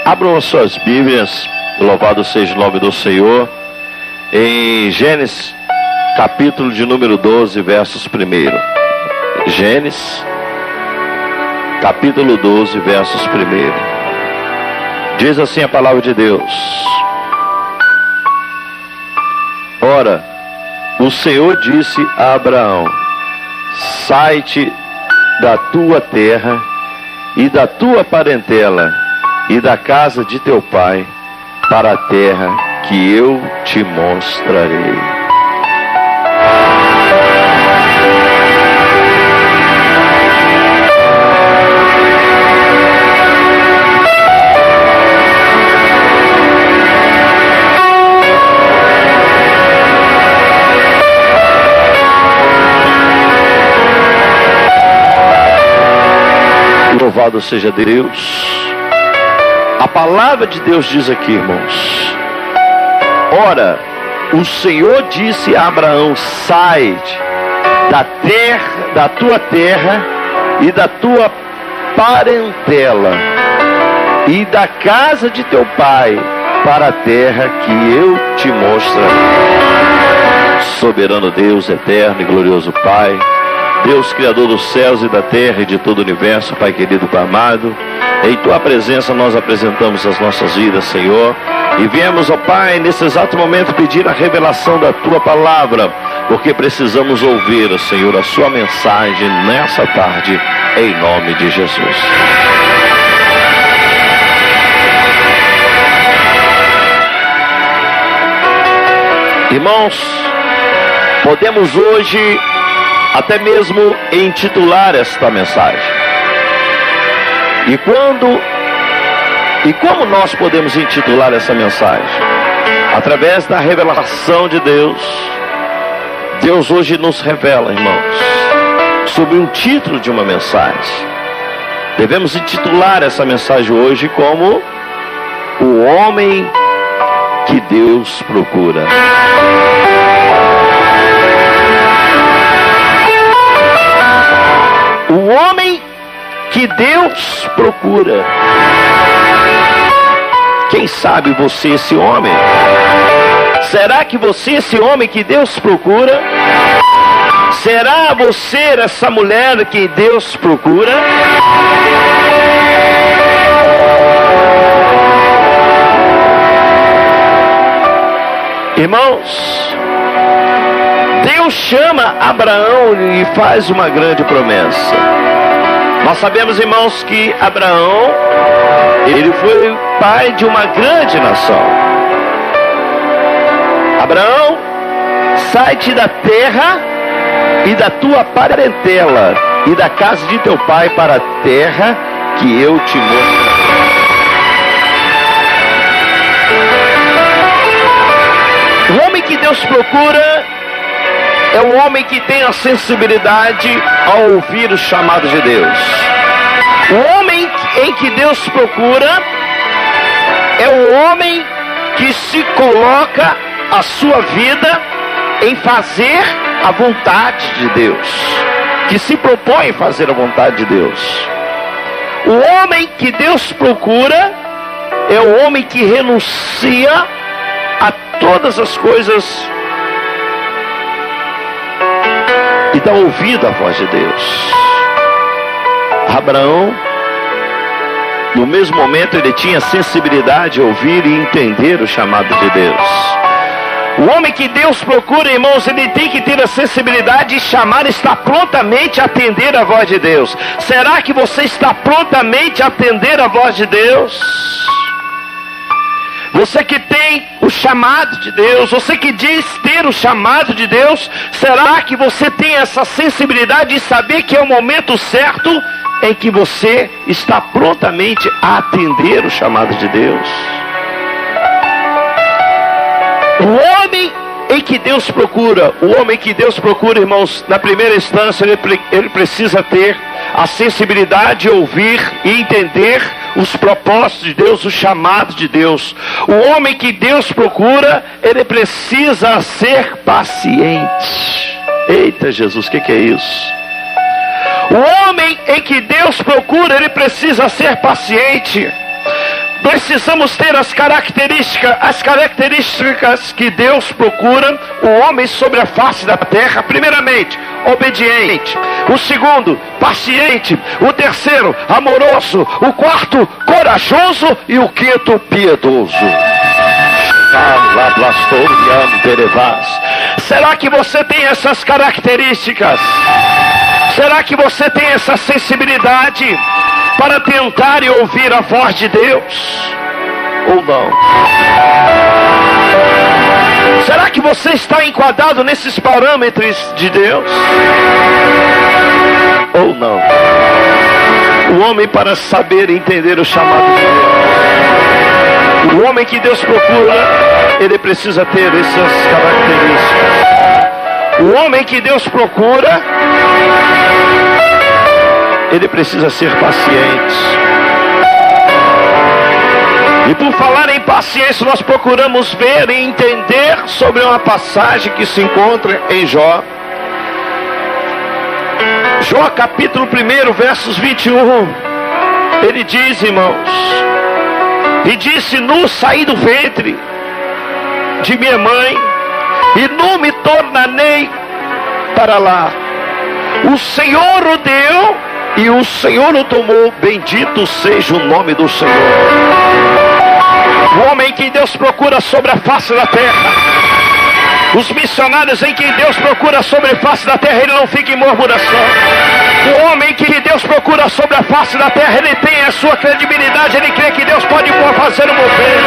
Abram as suas Bíblias, louvado seja o nome do Senhor, em Gênesis, capítulo de número 12, versos 1. Gênesis, capítulo 12, versos 1. Diz assim a palavra de Deus: Ora, o Senhor disse a Abraão: sai-te da tua terra e da tua parentela e da casa de teu pai para a terra que eu te mostrarei. Louvado seja Deus. A palavra de Deus diz aqui, irmãos: ora, o Senhor disse a Abraão: sai da tua terra e da tua parentela e da casa de teu pai para a terra que eu te mostrarei. Soberano Deus, eterno e glorioso Pai, Deus, Criador dos céus e da terra e de todo o universo, Pai querido, Pai amado, em Tua presença nós apresentamos as nossas vidas, Senhor, e viemos, ó Pai, nesse exato momento pedir a revelação da Tua palavra, porque precisamos ouvir, ó Senhor, a Sua mensagem nessa tarde, em nome de Jesus. Irmãos, podemos hoje até mesmo intitular esta mensagem. E como nós podemos intitular essa mensagem? Através da revelação de Deus. Deus hoje nos revela, irmãos, sobre um título de uma mensagem. Devemos intitular essa mensagem hoje como o homem que Deus procura. O homem que Deus procura. Quem sabe você esse homem? Será que você esse homem que Deus procura? Será você essa mulher que Deus procura? Irmãos, Deus chama Abraão e faz uma grande promessa. Nós sabemos, irmãos, que Abraão, ele foi pai de uma grande nação. Abraão, sai-te da terra e da tua parentela e da casa de teu pai para a terra que eu te mostrarei. O homem que Deus procura é um homem que tem a sensibilidade ao ouvir o chamado de Deus. O homem em que Deus procura é um homem que se coloca a sua vida em fazer a vontade de Deus, que se propõe a fazer a vontade de Deus. O homem que Deus procura é o homem que renuncia a todas as coisas e dá ouvido à voz de Deus. Abraão, no mesmo momento, ele tinha sensibilidade a ouvir e entender o chamado de Deus. O homem que Deus procura, irmãos, ele tem que ter a sensibilidade de chamar, estar prontamente a atender a voz de Deus. Será que você está prontamente a atender a voz de Deus? Você que tem o chamado de Deus, você que diz ter o chamado de Deus, será que você tem essa sensibilidade de saber que é o momento certo em que você está prontamente a atender o chamado de Deus? O homem em que Deus procura, irmãos, na primeira instância, ele precisa ter a sensibilidade de ouvir e entender os propósitos de Deus, o chamado de Deus. O homem que Deus procura, ele precisa ser paciente. Eita Jesus, o que é isso? O homem em que Deus procura, ele precisa ser paciente. Precisamos ter as características que Deus procura o homem sobre a face da terra. Primeiramente, obediente. O segundo, paciente. O terceiro, amoroso. O quarto, corajoso. E o quinto, piedoso. Será que você tem essas características? Será que você tem essa sensibilidade para tentar e ouvir a voz de Deus? Ou não? Será que você está enquadrado nesses parâmetros de Deus? Ou não? O homem, para saber e entender o chamado de Deus, o homem que Deus procura, ele precisa ter essas características. O homem que Deus procura, ele precisa ser paciente. E por falar em paciência, nós procuramos ver e entender sobre uma passagem que se encontra em Jó. Jó capítulo 1, versos 21. Ele diz, irmãos: e disse, nu saí do ventre de minha mãe, e nu me tornarei para lá. O Senhor o deu, e o Senhor o tomou. Bendito seja o nome do Senhor. O homem que Deus procura sobre a face da terra, os missionários em quem Deus procura sobre a face da terra, ele não fica em murmuração. O homem que Deus procura sobre a face da terra, ele tem a sua credibilidade, ele crê que Deus pode fazer um mover.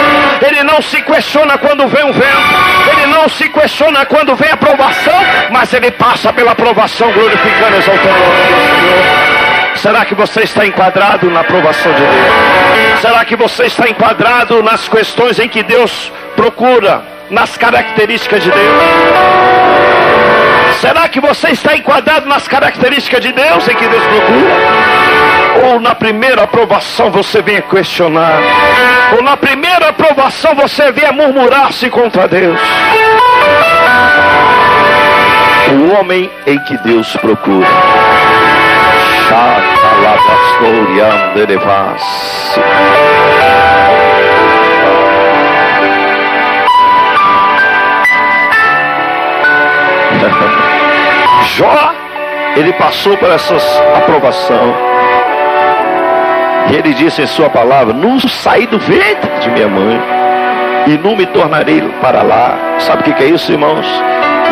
Ele não se questiona quando vem um vento, ele não se questiona quando vem a provação, mas ele passa pela provação glorificando e exaltando o nome do Senhor. Será que você está enquadrado na aprovação de Deus? Será que você está enquadrado nas questões em que Deus procura, nas características de Deus? Será que você está enquadrado nas características de Deus em que Deus procura? Ou na primeira aprovação você vem a questionar? Ou na primeira aprovação você vem a murmurar-se contra Deus? O homem em que Deus procura. Jó, ele passou por essas aprovação. E ele disse em sua palavra: não saí do ventre de minha mãe, e não me tornarei para lá. Sabe o que é isso, irmãos?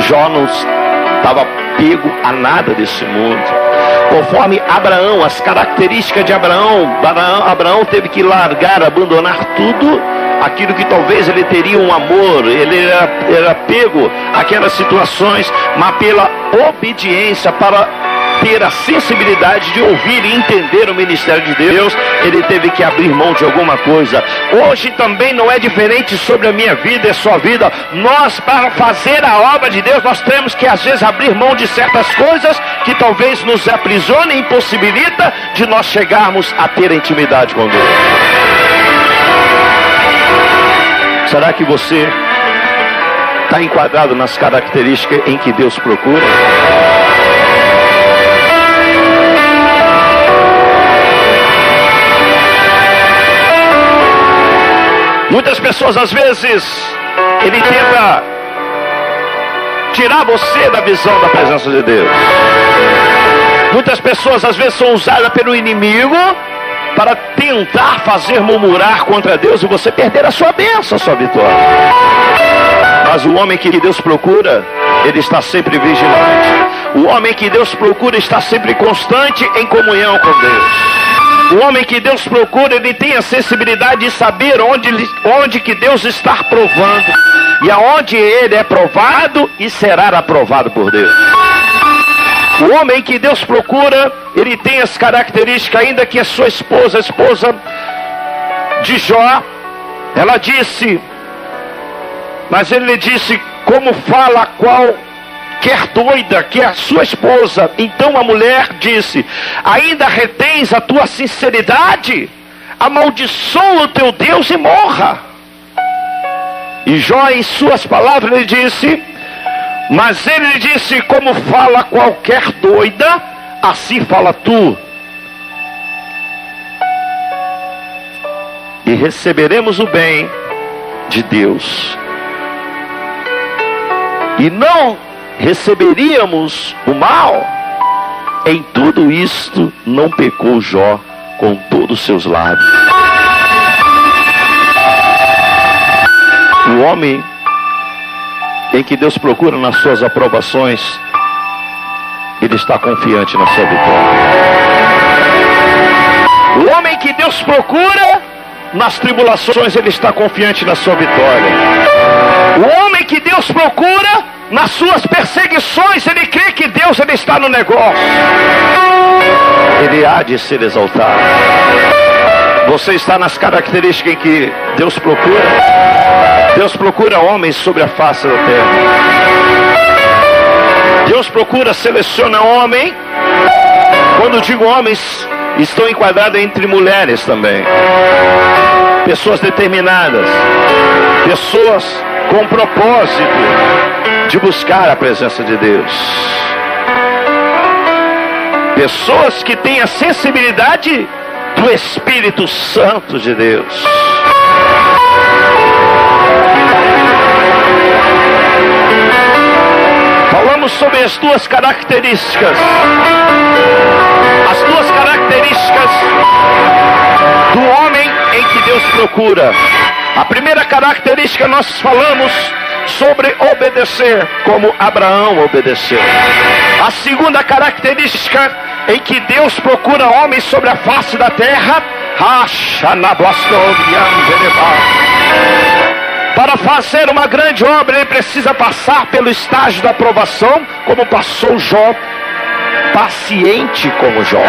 Jó não estava pego a nada desse mundo. Conforme Abraão, as características de Abraão teve que largar, abandonar tudo aquilo que talvez ele teria um amor, ele era pego àquelas situações, mas pela obediência, para ter a sensibilidade de ouvir e entender o ministério de Deus, ele teve que abrir mão de alguma coisa. Hoje também não é diferente sobre a minha vida e a sua vida. Nós, para fazer a obra de Deus, nós temos que às vezes abrir mão de certas coisas que talvez nos aprisione e impossibilita de nós chegarmos a ter a intimidade com Deus. Será que você está enquadrado nas características em que Deus procura? Muitas pessoas às vezes, ele tenta tirar você da visão da presença de Deus. Muitas pessoas às vezes são usadas pelo inimigo para tentar fazer murmurar contra Deus e você perder a sua bênção, a sua vitória. Mas o homem que Deus procura, ele está sempre vigilante. O homem que Deus procura está sempre constante em comunhão com Deus. O homem que Deus procura, ele tem a sensibilidade de saber onde que Deus está provando. E aonde ele é provado e será aprovado por Deus. O homem que Deus procura, ele tem as características, ainda que a sua esposa, a esposa de Jó, ela disse, mas ele disse, como fala qualquer doida, que é a sua esposa. Então a mulher disse, ainda retens a tua sinceridade? Amaldiçoa o teu Deus e morra. E Jó, em suas palavras, ele disse, mas ele lhe disse, como fala qualquer doida, assim fala tu. e receberemos o bem de Deus, e não receberíamos o mal. Em tudo isto não pecou Jó com todos os seus lábios. O homem em que Deus procura nas suas aprovações, ele está confiante na sua vitória. O homem que Deus procura nas tribulações, ele está confiante na sua vitória. O homem que Deus procura nas suas perseguições, ele crê que Deus ele está no negócio. Ele há de ser exaltado. Você está nas características em que Deus procura. Deus procura homens sobre a face da terra. Deus procura, seleciona homem. Quando digo homens, estou enquadrado entre mulheres também. Pessoas determinadas, pessoas com propósito de buscar a presença de Deus. Pessoas que têm a sensibilidade do Espírito Santo de Deus. Falamos sobre as duas características. As duas características do homem em que Deus procura. A primeira característica nós falamos sobre obedecer, como Abraão obedeceu. A segunda característica em que Deus procura homens sobre a face da terra, para fazer uma grande obra, ele precisa passar pelo estágio da aprovação, como passou Jó, paciente como Jó.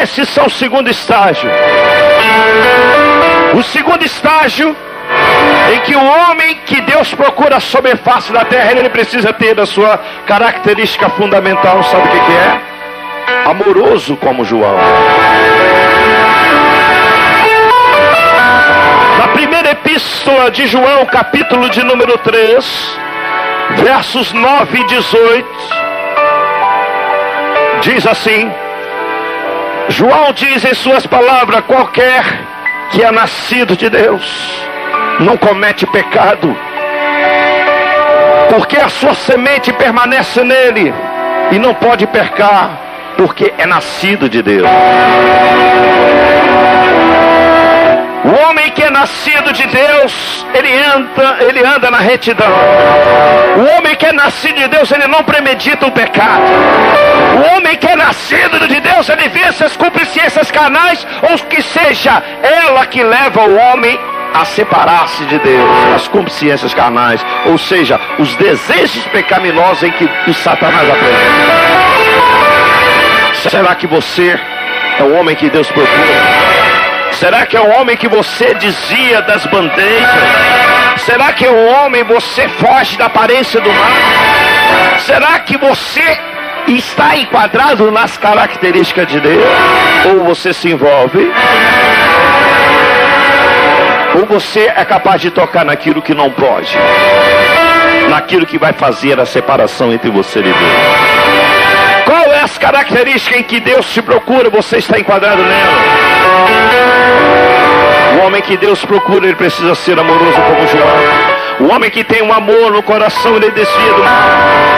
Esses são o segundo estágio. O segundo estágio em que o homem que Deus procura sobre a face da terra, ele precisa ter a sua característica fundamental. Sabe o que é? Amoroso como João. Na primeira epístola de João, capítulo de número 3, versos 9 e 18, diz assim: João diz em suas palavras: qualquer que é nascido de Deus não comete pecado, porque a sua semente permanece nele e não pode pecar, porque é nascido de Deus. O homem que é nascido de Deus, ele anda na retidão. O homem que é nascido de Deus, ele não premedita o pecado. O homem que é nascido de Deus, ele vence as concupiscências carnais, ou que seja ela que leva o homem a separar-se de Deus, as concupiscências carnais, ou seja, os desejos pecaminosos em que o Satanás apresenta. Será que você é o homem que Deus procura? Será que é o homem que você desvia das bandejas? Será que é o homem que você foge da aparência do mal? Será que você está enquadrado nas características de Deus? Ou você se envolve? Ou você é capaz de tocar naquilo que não pode, naquilo que vai fazer a separação entre você e Deus? Qual é as características em que Deus te procura? Você está enquadrado nela? O homem que Deus procura, ele precisa ser amoroso como João. O homem que tem um amor no coração, ele desvia do mal.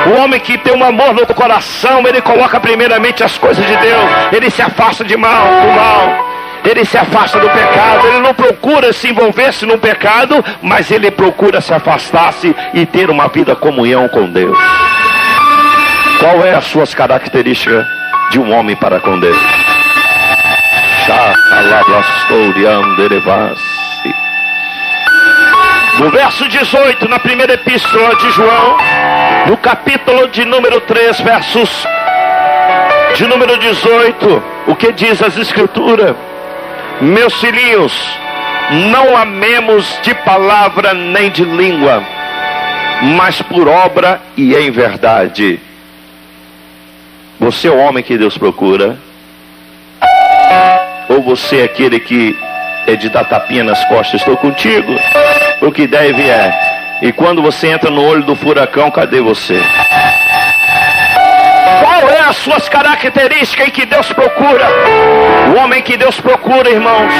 O homem que tem um amor no coração, ele coloca primeiramente as coisas de Deus. Ele se afasta do mal. Ele se afasta do pecado. Ele não procura se envolver-se no pecado, mas ele procura se afastar-se e ter uma vida comunhão com Deus. Qual é as suas características de um homem para com Deus? No verso 18, na primeira epístola de João, no capítulo de número 3, versos de número 18, o que diz as Escrituras? Meus filhinhos, não amemos de palavra nem de língua, mas por obra e em verdade. Você é o homem que Deus procura? Ou você é aquele que é de dar tapinha nas costas? Estou contigo. O que deve é. E quando você entra no olho do furacão, cadê você? Qual é as suas características em que Deus procura? O homem que Deus procura, irmãos,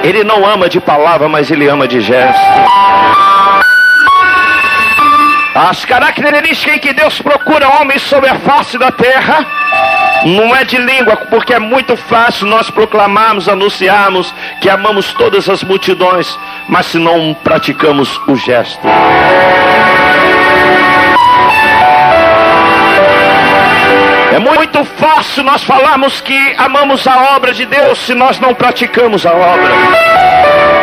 ele não ama de palavra, mas ele ama de gesto. As características em que Deus procura homens sobre a face da terra não é de língua, porque é muito fácil nós proclamarmos, anunciarmos que amamos todas as multidões, mas se não praticamos o gesto. É muito fácil nós falarmos que amamos a obra de Deus se nós não praticamos a obra.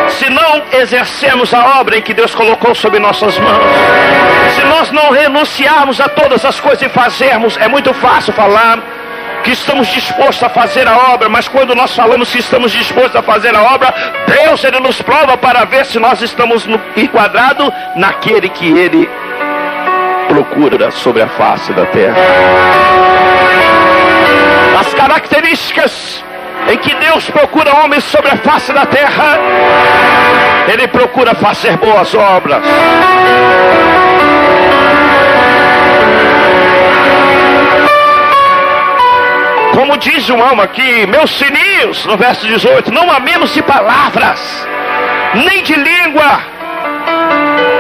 Se não exercemos a obra em que Deus colocou sobre nossas mãos. Se nós não renunciarmos a todas as coisas e fazermos, é muito fácil falar que estamos dispostos a fazer a obra, mas quando nós falamos que estamos dispostos a fazer a obra, Deus, Ele nos prova para ver se nós estamos enquadrados naquele que Ele procura sobre a face da terra. As características em que Deus procura homens sobre a face da terra, Ele procura fazer boas obras. Como diz João aqui, meus filhinhos, no verso 18, não amemos de palavras, nem de língua,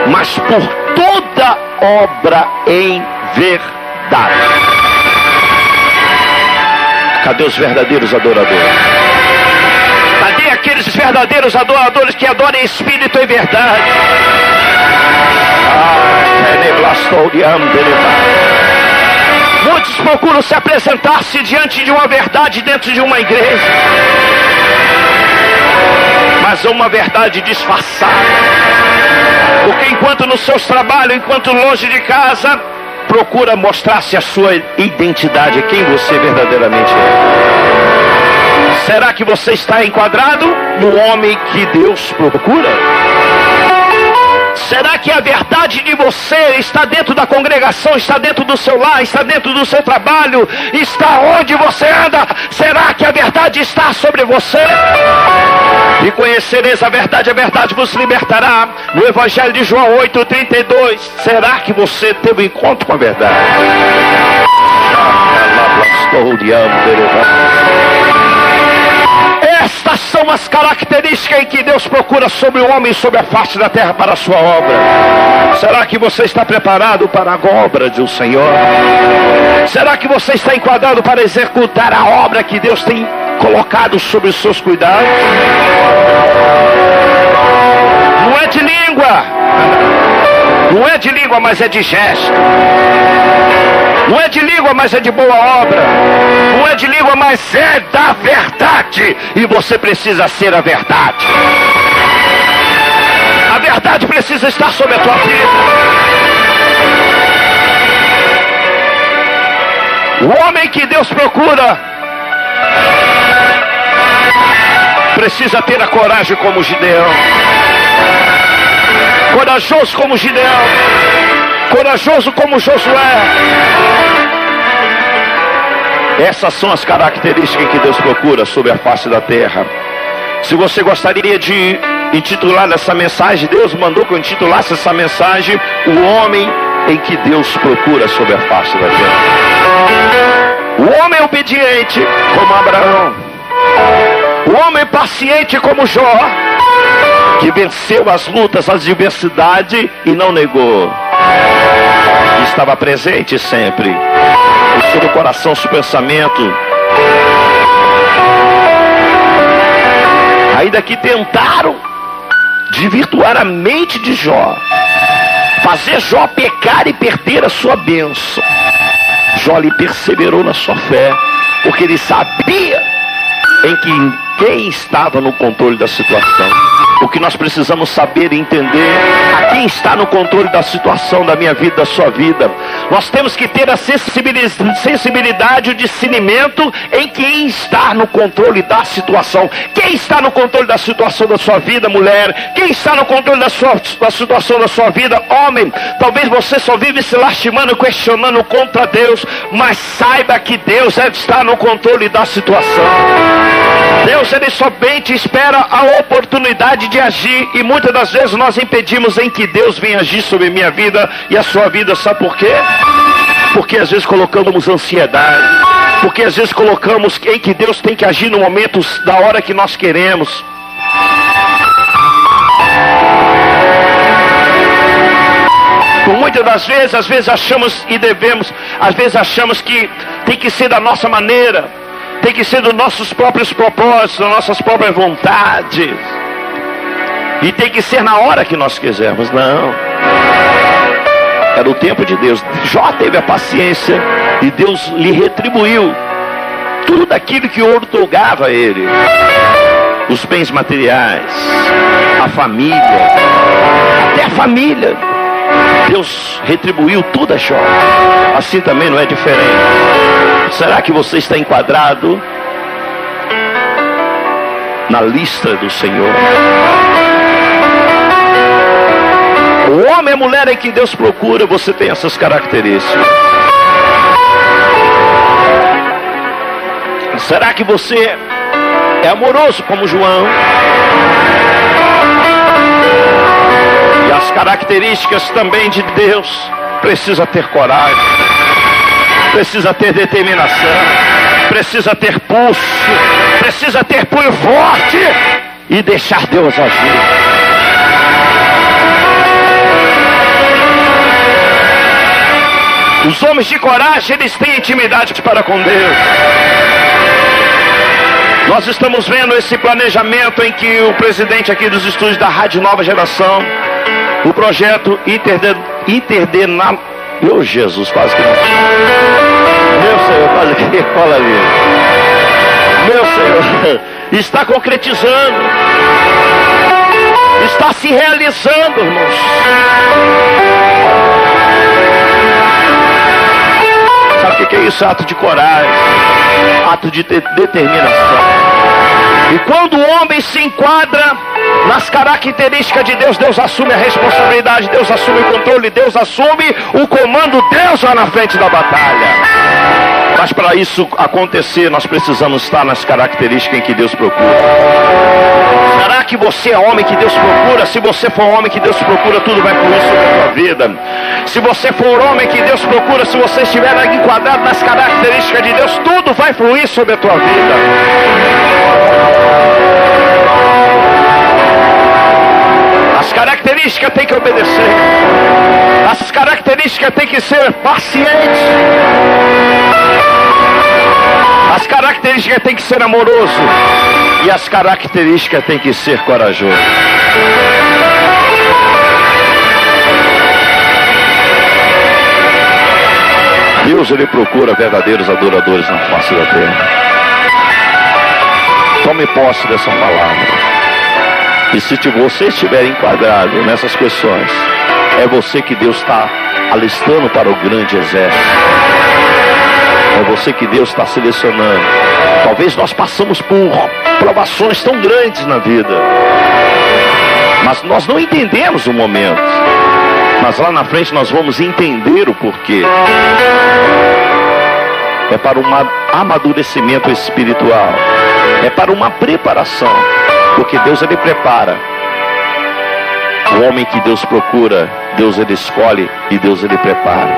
mas por toda obra em verdade. Cadê os verdadeiros adoradores? Cadê aqueles verdadeiros adoradores que adoram em espírito e verdade? Muitos procuram se apresentar-se diante de uma verdade dentro de uma igreja, mas é uma verdade disfarçada. Porque enquanto nos seus trabalhos, enquanto longe de casa, procura mostrar-se a sua identidade, quem você verdadeiramente é. Será que você está enquadrado no homem que Deus procura? Será que a verdade de você está dentro da congregação, está dentro do seu lar, está dentro do seu trabalho, está onde você anda? Será que a verdade está sobre você? E conhecereis a verdade vos libertará. No Evangelho de João 8:32. Será que você teve um encontro com a verdade? Estas são as características em que Deus procura sobre o homem, sobre a face da terra para a sua obra. Será que você está preparado para a obra do Senhor? Será que você está enquadrado para executar a obra que Deus tem colocado sobre os seus cuidados? Não é de língua, não é de língua, mas é de gesto. Não é de língua, mas é de boa obra. Não é de língua, mas é da verdade. E você precisa ser a verdade. A verdade precisa estar sobre a tua vida. O homem que Deus procura precisa ter a coragem como Gideão. Corajoso como Gideão. Corajoso como Josué. Essas são as características que Deus procura sobre a face da terra. Se você gostaria de intitular essa mensagem, Deus mandou que eu intitulasse essa mensagem: o homem em que Deus procura sobre a face da terra. O homem obediente como Abraão. O homem paciente como Jó, que venceu as lutas, as adversidades e não negou. Estava presente sempre. O seu coração, seu pensamento. Ainda que tentaram desvirtuar a mente de Jó, fazer Jó pecar e perder a sua bênção, Jó lhe perseverou na sua fé, porque ele sabia quem estava no controle da situação. O que nós precisamos saber e entender: a quem está no controle da situação da minha vida, da sua vida. Nós temos que ter a sensibilidade, o discernimento em quem está no controle da situação. Quem está no controle da situação da sua vida, mulher? Quem está no controle da situação da sua vida, homem? Talvez você só vive se lastimando, questionando contra Deus, mas saiba que Deus está no controle da situação. Deus, Ele somente espera a oportunidade de agir, e muitas das vezes nós impedimos em que Deus venha agir sobre minha vida e a sua vida. Sabe por quê? porque às vezes colocamos ansiedade, porque às vezes colocamos em que Deus tem que agir no momento da hora que nós queremos. Por muitas das vezes, às vezes achamos e devemos, às vezes achamos que tem que ser da nossa maneira, tem que ser dos nossos próprios propósitos, das nossas próprias vontades, e tem que ser na hora que nós quisermos. Não, era o tempo de Deus. Jó teve a paciência e Deus lhe retribuiu tudo aquilo que o ouro tolgava a ele, os bens materiais, a família, até a família. Deus retribuiu tudo a Jó. Assim também não é diferente. Será que você está enquadrado na lista do Senhor? O homem e a mulher em que Deus procura, você tem essas características. Será que você é amoroso como João? E as características também de Deus: precisa ter coragem, precisa ter determinação, precisa ter pulso, precisa ter punho forte e deixar Deus agir. Os homens de coragem, eles têm intimidade para com Deus. Nós estamos vendo esse planejamento em que o presidente aqui dos estúdios da Rádio Nova Geração, o projeto Meu Jesus, quase que não. Meu Senhor, quase que cola ali. Meu Senhor, está concretizando, está se realizando, irmãos. Sabe o que é isso? Ato de coragem, ato de determinação. E quando o homem se enquadra nas características de Deus, Deus assume a responsabilidade, Deus assume o controle, Deus assume o comando, Deus vai na frente da batalha. Mas para isso acontecer, nós precisamos estar nas características em que Deus procura. Será que você é homem que Deus procura? Se você for homem que Deus procura, tudo vai fluir sobre a tua vida. Se você for homem que Deus procura, se você estiver enquadrado nas características de Deus, tudo vai fluir sobre a tua vida. As características têm que obedecer. As características têm que ser pacientes. As características têm que ser amoroso. E as características têm que ser corajoso. Deus, ele procura verdadeiros adoradores na face da terra. Tome posse dessa palavra. E se você estiver enquadrado nessas questões, é você que Deus está alistando para o grande exército. É você que Deus está selecionando. Talvez nós passamos por provações tão grandes na vida, mas nós não entendemos o momento. Mas lá na frente nós vamos entender o porquê. É para um amadurecimento espiritual. É para uma preparação. Porque Deus, ele prepara. O homem que Deus procura, Deus, ele escolhe e Deus, ele prepara.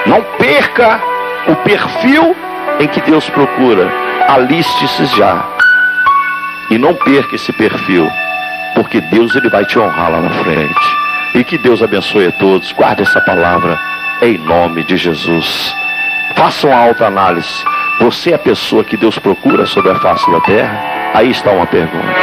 Não perca o perfil em que Deus procura. Aliste-se já. E não perca esse perfil. Porque Deus, ele vai te honrar lá na frente. E que Deus abençoe a todos. Guarde essa palavra em nome de Jesus. Faça uma autoanálise. Você é a pessoa que Deus procura sobre a face da terra? Aí está uma pergunta.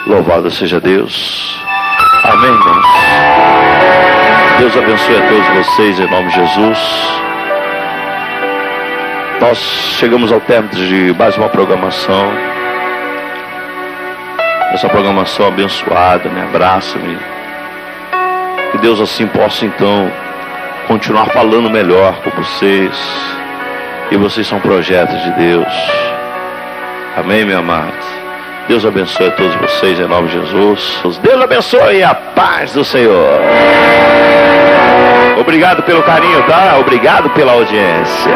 Louvado seja Deus. Amém, irmãos? Deus abençoe a todos vocês em nome de Jesus. Nós chegamos ao término de mais uma programação. Essa programação abençoada, me abraça-me. Que Deus assim possa então continuar falando melhor com vocês. E vocês são projetos de Deus. Amém, meu amado? Deus abençoe a todos vocês em nome de Jesus. Deus abençoe a paz do Senhor. Obrigado pelo carinho, tá? Obrigado pela audiência.